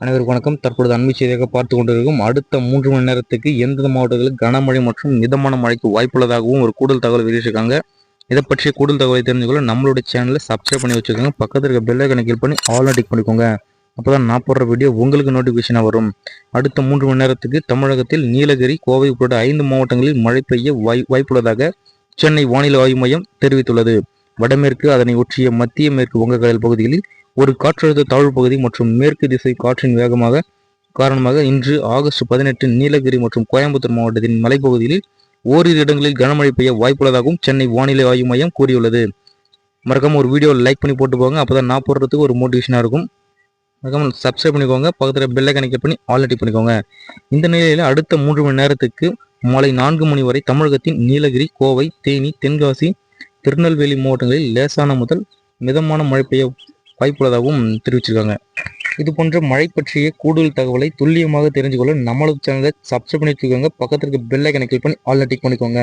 அனைவருக்கும் வணக்கம். தற்பொழுது அண்மை செய்தியாக பார்த்து கொண்டிருக்கும் அடுத்த 3 மணி நேரத்துக்கு எந்தெந்த மாவட்டங்களில் கனமழை மற்றும் மிதமான மழைக்கு வாய்ப்புள்ளதாகவும் ஒரு கூடுதல் தகவல் வெளியிட்டிருக்காங்க. இதை பற்றிய கூடுதல் தகவலை தெரிஞ்சுக்கொள்ள நம்மளுடைய சேனலை சப்ஸ்கிரைப் பண்ணி வச்சுக்கோங்க. பக்கத்தில் இருக்க பெல் ஐகானை கிளிக் பண்ணி ஆல் டிக் பண்ணிக்கோங்க. அப்போதான் நான் போடுற வீடியோ உங்களுக்கு நோட்டிஃபிகேஷனாக வரும். அடுத்த 3 மணி நேரத்துக்கு தமிழகத்தில் நீலகிரி, கோவை உட்பட 5 மாவட்டங்களில் மழை பெய்ய வாய்ப்புள்ளதாக சென்னை வானிலை ஆய்வு மையம் தெரிவித்துள்ளது. வடமேற்கு, அதனை ஒற்றிய மத்திய மேற்கு வங்கக்கடல் பகுதிகளில் ஒரு காற்றழுத்த தாழ்வு பகுதி மற்றும் மேற்கு திசை காற்றின் காரணமாக இன்று ஆகஸ்ட் 18 நீலகிரி மற்றும் கோயம்புத்தூர் மாவட்டத்தின் மலைப்பகுதிகளில் ஓரிரு இடங்களில் கனமழை பெய்ய வாய்ப்புள்ளதாகவும் சென்னை வானிலை ஆய்வு மையம் கூறியுள்ளது. மறக்காம ஒரு வீடியோ லைக் பண்ணி போட்டு போங்க. அப்போதான் நான் போடுறதுக்கு ஒரு மோட்டிவேஷனாக இருக்கும். மறக்காம சப்ஸ்கிரைப் பண்ணிக்கோங்க. பக்கத்தில் பெல் ஐகானை கிளிக் பண்ணி ஆல் டிக் பண்ணிக்கோங்க. இந்த நிலையில் அடுத்த 3 மணி நேரத்துக்கு மாலை 4 மணி வரை தமிழகத்தின் நீலகிரி, கோவை, தேனி, தென்காசி, திருநெல்வேலி மாவட்டங்களில் லேசான முதல் மிதமான மழை பெய்ய வாய்ப்புள்ளதாகவும் தெரிவிச்சிருக்காங்க. இது போன்ற மழை பற்றிய கூடுதல் தகவலை துல்லியமாக தெரிஞ்சுக்கொள்ள நம்மளோட சேனலை சப்ஸ்கிரைப் பண்ணி வச்சுக்கோங்க. பக்கத்திற்கு பெல் ஐகானை கிளிக் பண்ணி ஆல் டிக் பண்ணிக்கோங்க.